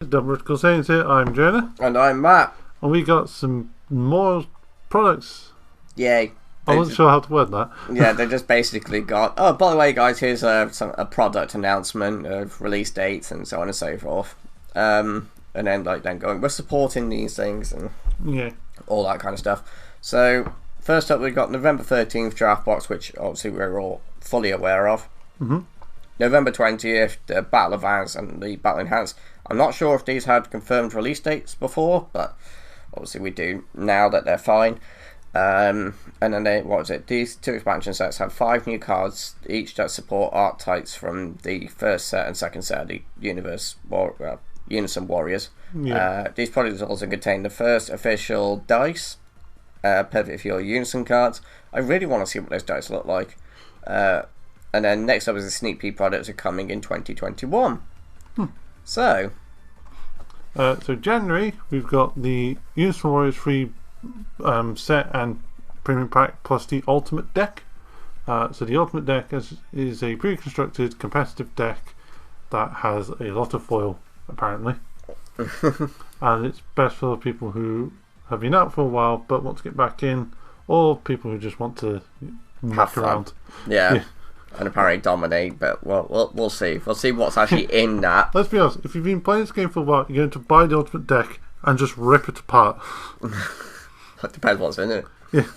boys, Britical Saiyans here. I'm Jonah. And I'm Matt. And we got some more products. Yay. I wasn't sure how to word that. Yeah, they just basically got, oh, by the way, guys, here's a product announcement of release dates and so on and so forth. And then going, we're supporting these things and all that kind of stuff. So, first up, we got November 13th draft box, which obviously we're all fully aware of. Mm-hmm. November 20th, the Battle of Ants and the Battle in Ants. I'm not sure if these had confirmed release dates before, but obviously we do now that they're fine. And then these two expansion sets have 5 new cards, each that support archetypes from the first set and second set of the Unison Warriors. Yeah. These products also contain the first official dice, perfect for your Unison cards. I really want to see what those dice look like. And then next up is the sneak peek products are coming in 2021. So January, we've got the Unison Warriors free set and premium pack plus the ultimate deck. So the ultimate deck is a pre-constructed competitive deck that has a lot of foil, apparently. And it's best for people who have been out for a while but want to get back in, or people who just want to muck around. Yeah. And apparently dominate, but we'll see. We'll see what's actually in that. Let's be honest, if you've been playing this game for a while, you're going to buy the ultimate deck and just rip it apart. It depends what's in it. Yeah.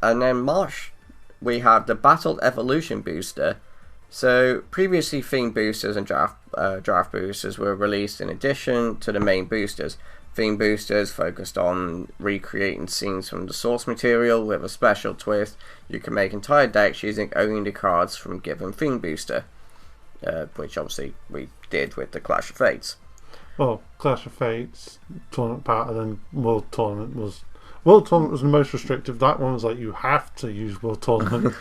And then March, we have the Battle Evolution booster. So previously themed boosters and draft boosters were released in addition to the main boosters. Theme boosters focused on recreating scenes from the source material with a special twist. You can make entire decks using only the cards from given theme booster, which obviously we did with the Clash of Fates. Well, Clash of Fates tournament pattern and World Tournament was the most restrictive. That one was like you have to use World Tournament.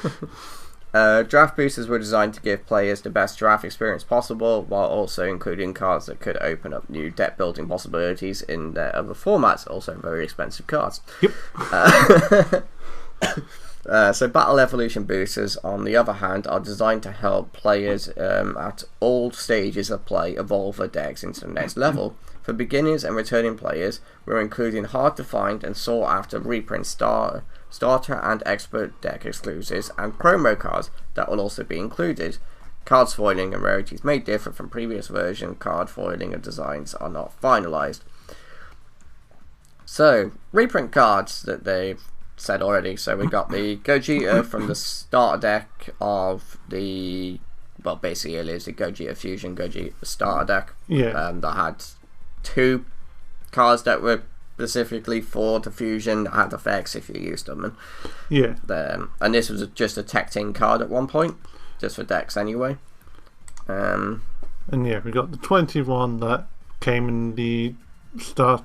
Draft boosters were designed to give players the best draft experience possible, while also including cards that could open up new deck building possibilities in their other formats, also very expensive cards. Yep. So Battle Evolution boosters, on the other hand, are designed to help players at all stages of play evolve their decks into the next level. For beginners and returning players, we're including hard to find and sought after reprint starter and expert deck exclusives and promo cards that will also be included. Cards foiling and rarities may differ from previous version. Card foiling and designs are not finalized. So, reprint cards that they've said already. So we got the Gogeta from the starter deck of the, well, basically it is the Gogeta Fusion Gogeta starter deck. Yeah. That had 2 cards that were specifically for the fusion that had effects if you used them, and this was just a tech team card at one point, just for decks anyway. And yeah, we got the 21 that came in the that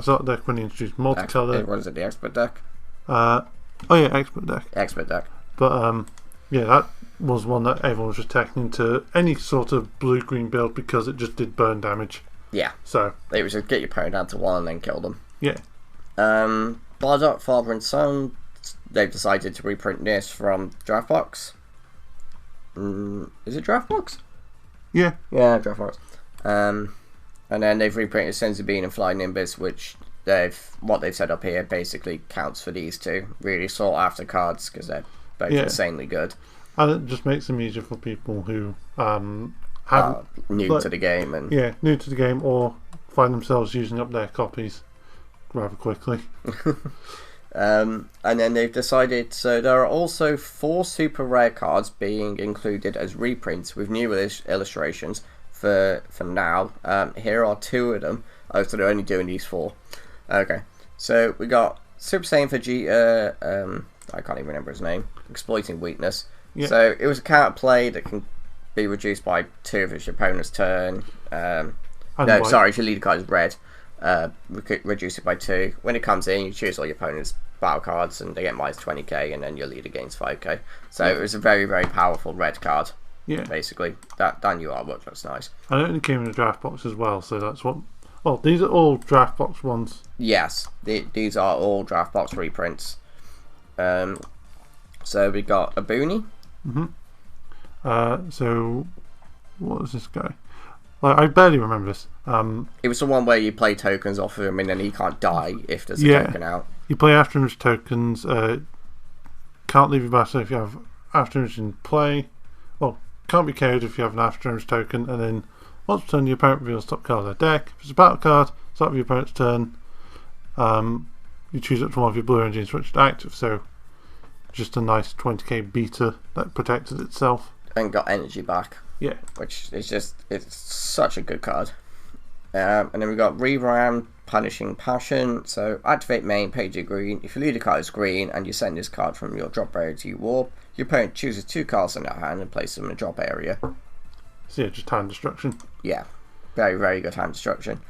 start deck when he introduced multicolor. What is it, the expert deck? Expert deck. Expert deck. But that was one that everyone was just taking into any sort of blue-green build because it just did burn damage. Yeah. So it was just get your opponent down to 1 and then kill them. Yeah. Bardock, Father and Son, they've decided to reprint this from Draft Box. Is it Draft Box? Yeah. Yeah, Draft Box. And then they've reprinted Sensibine and Fly Nimbus, which what they've set up here basically counts for these two. Really sought after cards because they're both insanely good. And it just makes them easier for people who new to the game new to the game, or find themselves using up their copies rather quickly. And then they've decided, so there are also 4 super rare cards being included as reprints with new illustrations for now. Here are 2 of them. Oh, so they're only doing these 4. Okay, so we got Super Saiyan Vegeta, I can't even remember his name, Exploiting Weakness. So it was a counter play that can be reduced by 2 if it's your opponent's turn. If your leader card is red, reduce it by 2. When it comes in, you choose all your opponent's battle cards and they get minus 20k, and then your leader gains 5k. So it was a very, very powerful red card. Yeah. Basically, that new artwork looks nice. And it only came in a draft box as well, so that's what. Well, these are all draft box ones. Yes, these are all draft box reprints. So we got a Booney. So what was this guy? Like, I barely remember this. It was the one where you play tokens off of him and then he can't die if there's a token out. You play afterimage tokens. Can't leave your battle if you have afterimage in play. Well, can't be carried if you have an afterimage token. And then once per turn, your opponent reveals top card of their deck. If it's a battle card, start of your opponent's turn. You choose up to one of your blue energy and switch it to active. So just a nice 20k beta that protected itself. And got energy back. Yeah. Which is just, it's such a good card. And then we've got Reram, Punishing Passion. So activate main, pay 2 green. If your leader card is green and you send this card from your drop area to your warp, your opponent chooses 2 cards in their hand and places them in a drop area. So yeah, just hand destruction. Yeah. Very, very good hand destruction.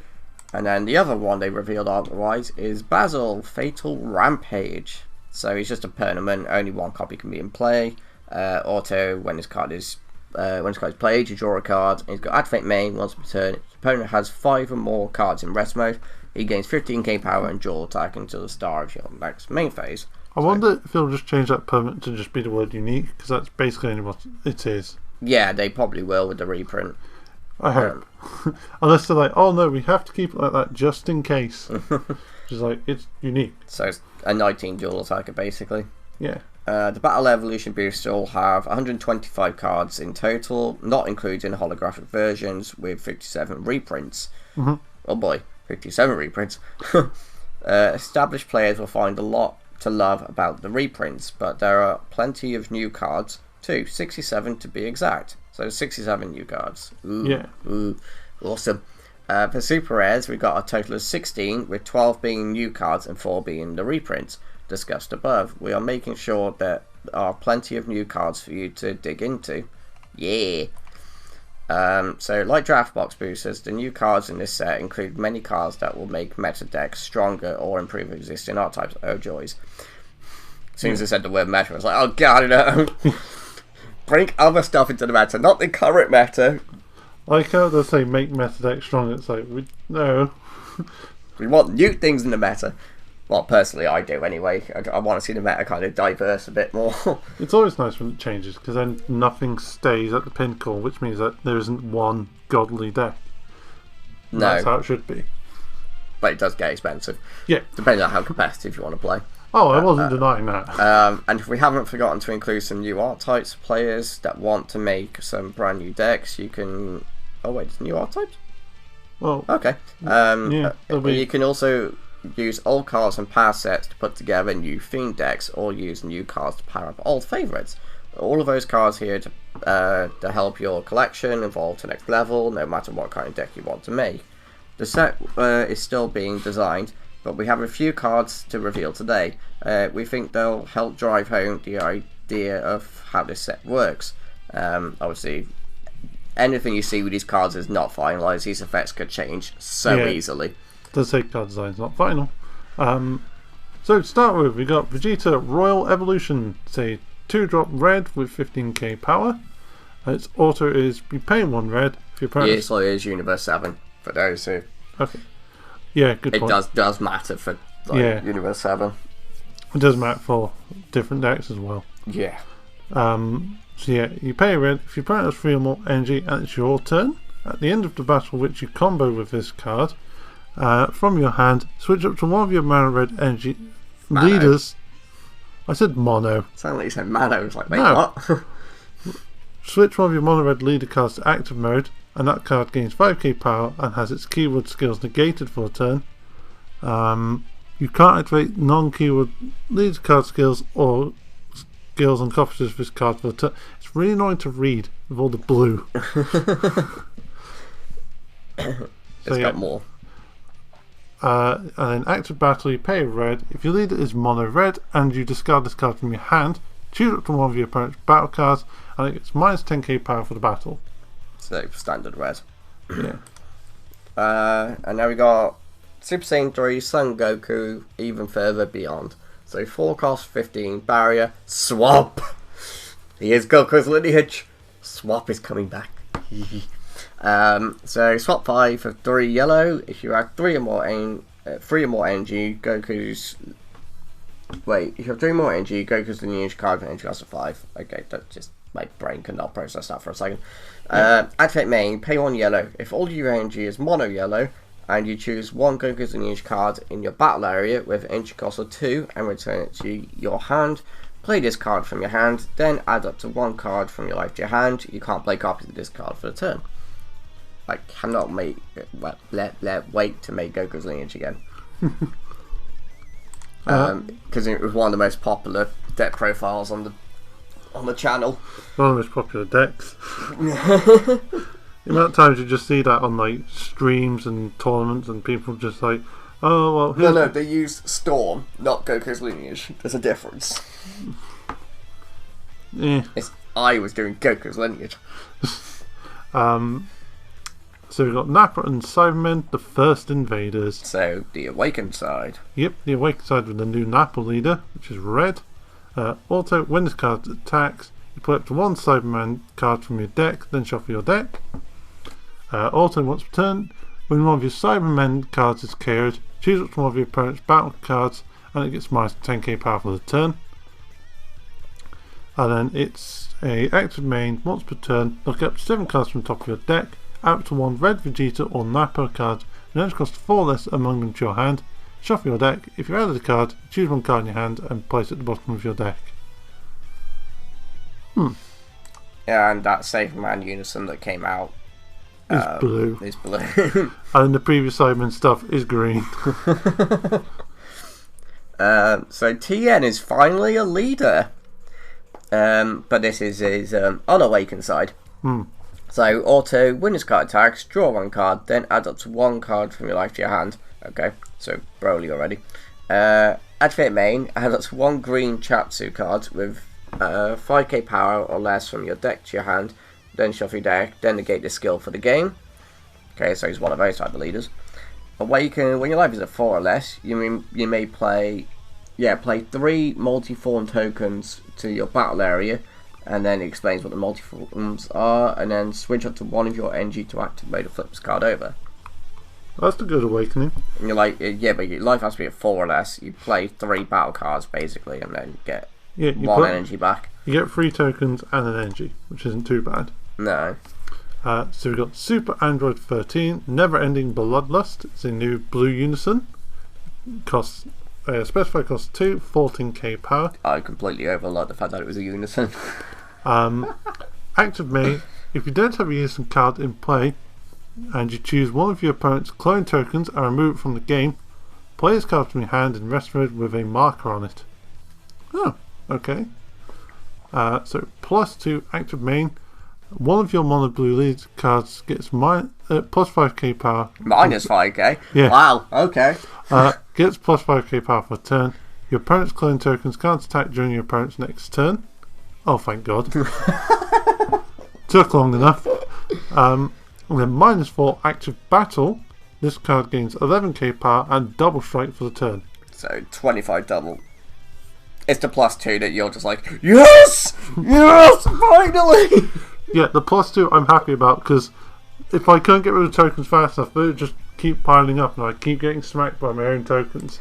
And then the other one they revealed otherwise is Basil, Fatal Rampage. So he's just a permanent, only one copy can be in play. Auto, when this card is played, you draw a card. And he's got activate main once per turn. His opponent has 5 or more cards in rest mode. He gains 15k power and dual attack until the start of your next main phase. I wonder if they'll just change that permanent to just be the word unique, because that's basically only what it is. Yeah, they probably will with the reprint. I hope. Unless they're like, oh no, we have to keep it like that just in case. Which is like, it's unique. So it's a 19 dual attacker basically. Yeah. The Battle Evolution booster will have 125 cards in total, not including holographic versions, with 57 reprints. Oh boy, 57 reprints. Established players will find a lot to love about the reprints, but there are plenty of new cards too, 67 to be exact. So 67 new cards. Ooh, yeah. Ooh, awesome. For Super Rares, we got a total of 16, with 12 being new cards and 4 being the reprints discussed above. We are making sure that there are plenty of new cards for you to dig into. Yeah. So like draft box boosters, the new cards in this set include many cards that will make meta decks stronger or improve existing archetypes. Oh joys. As soon as I said the word meta, I was like, oh god, no. Bring other stuff into the meta, not the current meta. Like how they say make meta decks stronger, it's like, no. We want new things in the meta. Well, personally, I do anyway. I want to see the meta kind of diverse a bit more. It's always nice when it changes, because then nothing stays at the pinnacle, which means that there isn't one godly deck. No. That's how it should be. But it does get expensive. Yeah. Depending on how competitive you want to play. Oh, I wasn't denying that. And if we haven't forgotten to include some new archetypes for players that want to make some brand new decks, you can... Oh wait, new archetypes? Well, okay. yeah, you can also use old cards and power sets to put together new themed decks, or use new cards to power up old favourites. All of those cards here to help your collection evolve to the next level, no matter what kind of deck you want to make. The set is still being designed, but we have a few cards to reveal today. We think they'll help drive home the idea of how this set works. Obviously, anything you see with these cards is not finalised. These effects could change so easily. It does say card design's not final. So to start with, we got Vegeta Royal Evolution. Say 2-drop red with 15k power. Its auto is be paying 1 red if your opponent. Yes, it is Universe 7 for those who. Okay. Yeah, good point. It does matter for Universe 7. It does matter for different decks as well. Yeah. So yeah, you pay red if your opponent has 3 or more energy and it's your turn. At the end of the battle, which you combo with this card, from your hand, switch up to one of your mono red energy leaders. I said mono. It sounded like you said mono. I was like, wait, no. what? Switch one of your mono red leader cards to active mode, and that card gains 5k power and has its keyword skills negated for a turn. You can't activate non-keyword leader card skills or skills on copies of this card for a turn. It's really annoying to read with all the blue. It's got more. And in active battle, you pay red. If your leader is mono red and you discard this card from your hand, choose up to one of your opponent's battle cards, and it gets minus 10k power for the battle. So standard red. Yeah. And now we got Super Saiyan 3, Son Goku, even further beyond. So 4 cost, 15 barrier, swap. He is Goku's lineage. Swap is coming back. So swap 5 for 3 yellow. If you add 3 or more energy, Goku's Wait, if you have 3 more energy, Goku's the new card with energy cost of 5. Okay, that just my brain cannot process that for a second. Activate main, pay 1 yellow. If all your energy is mono yellow, and you choose 1 Goku's the card in your battle area with energy cost of 2 and return it to your hand, play this card from your hand, then add up to 1 card from your life to your hand. You can't play copies of this card for the turn. I cannot wait to make Goku's lineage again. Because it was one of the most popular deck profiles on the channel. One of the most popular decks. The amount of times you just see that on like streams and tournaments, and people just like, oh well. No, they use Storm, not Goku's lineage. There's a difference. Yeah. I was doing Goku's lineage. So we've got Nappa and Cybermen, the first invaders. So, the awakened side. Yep, the awakened side with the new Nappa leader, which is red. Also, when this card attacks, you play up to 1 Cyberman card from your deck, then shuffle your deck. Also, once per turn, when one of your Cybermen cards is KO'd, choose which one of your opponent's battle cards, and it gets minus 10k power for the turn. And then it's a active main, once per turn, look up 7 cards from the top of your deck, add to 1 red Vegeta or Nappa card, and then cost 4 less among them to your hand. Shuffle your deck. If you're out of the card, choose 1 card in your hand and place it at the bottom of your deck. Yeah, and that Cyberman Unison that came out is blue. Is blue. And the previous Cyberman stuff is green. So TN is finally a leader. But this is his unawakened side. So auto, win this card attacks, draw 1 card, then add up to 1 card from your life to your hand. Okay, so Broly already. Activate main, add up to 1 green Chapsu card with 5k power or less from your deck to your hand, then shuffle your deck, then negate the skill for the game. Okay, so he's one of those type of leaders. Awaken, when your life is at 4 or less, you may play 3 multi-form tokens to your battle area, and then it explains what the multi-forms are, and then switch up to 1 of your energy to activate or flip this card over. That's a good awakening. And you're like, yeah, but your life has to be at 4 or less. You play 3 battle cards basically, and then get 1 energy back. You get 3 tokens and an energy, which isn't too bad. No. So we've got Super Android 13, Never Ending Bloodlust. It's a new blue unison. Costs specified cost 2, 14k power. I completely overlooked the fact that it was a unison. Active main, if you don't have a unison card in play, and you choose one of your opponent's clone tokens and remove it from the game, play this card from your hand in rest mode with a marker on it. Oh, okay. So plus 2 active main. One of your mono blue lead cards gets plus 5k power. Minus 5k? Yeah. Wow, okay. Gets plus 5k power for a turn. Your opponent's clone tokens can't attack during your opponent's next turn. Oh, thank God. Took long enough. And then minus 4 active battle. This card gains 11k power and double strike for the turn. So 25 double. It's the plus 2 that you're just like, yes! Yes! Finally! Yeah, the plus 2 I'm happy about, because if I couldn't get rid of tokens fast enough, they would just keep piling up and I keep getting smacked by my own tokens.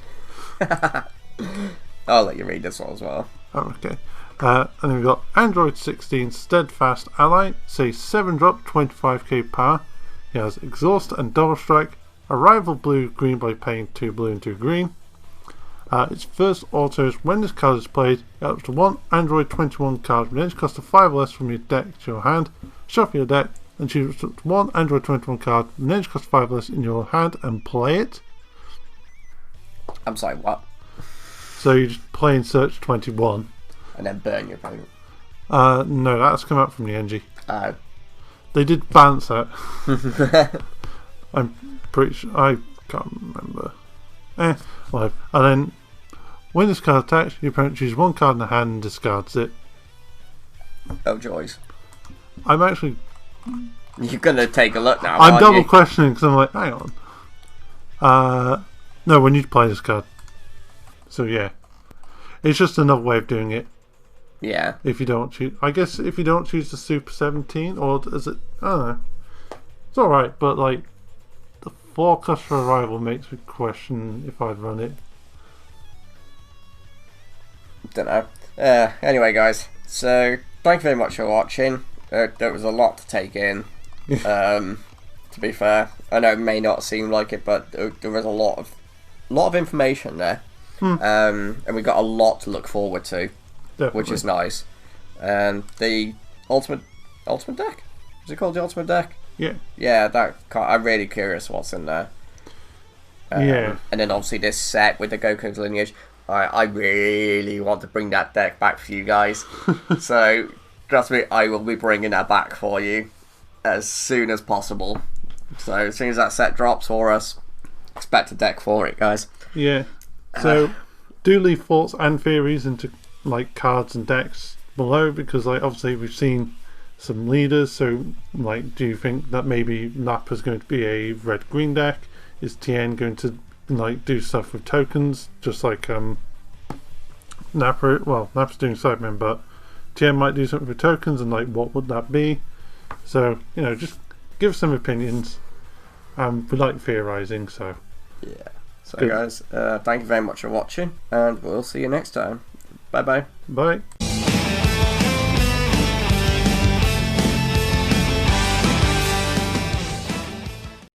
I'll let you read this one as well. Oh, okay. And then we've got Android 16 Steadfast Ally. Say 7 drop, 25k power. He has Exhaust and Double Strike. Arrival blue, green by paying 2 blue and 2 green. Its first auto is when this card is played, it up to 1 Android 21 card with an edge cost of 5 less from your deck to your hand. Shuffle your deck and choose 1 Android 21 card with an edge cost of 5 less in your hand and play it. I'm sorry, what? So you just play in search 21. And then burn your opponent. No, that's come out from the NG. Oh. They did balance that. I'm pretty sure. I can't remember. Well, and then when this card attacks, your opponent chooses 1 card in the hand and discards it. Oh, joys. I'm actually. You're gonna take a look now. I'm double questioning because I'm like, hang on. No, when you play this card. So yeah, it's just another way of doing it. Yeah. If you don't choose, I guess if you don't choose the Super 17, or is it? I don't know. It's all right, but like the forecast for arrival makes me question if I'd run it. don't know. Anyway, guys, so thank you very much for watching. There was a lot to take in. To be fair, I know it may not seem like it, but there was a lot of information there, and we got a lot to look forward to, Definitely. which is nice. And the ultimate deck, is it called the ultimate deck? Yeah. I'm really curious what's in there. Yeah. And then obviously this set with the Goku's lineage. I really want to bring that deck back for you guys. So trust me, I will be bringing that back for you as soon as possible. So as soon as that set drops for us, expect a deck for it, guys. Yeah. So do leave thoughts and theories into like cards and decks below, because like obviously we've seen some leaders. So like, do you think that maybe Nappa's going to be a red-green deck? Is Tien going to like do stuff with tokens, just like Nappa? Well, Nappa's doing Cybermen, but Tien might do something with tokens, and like what would that be? So just give some opinions. We like theorizing, so yeah. So guys, thank you very much for watching, and we'll see you next time. Bye bye. Bye.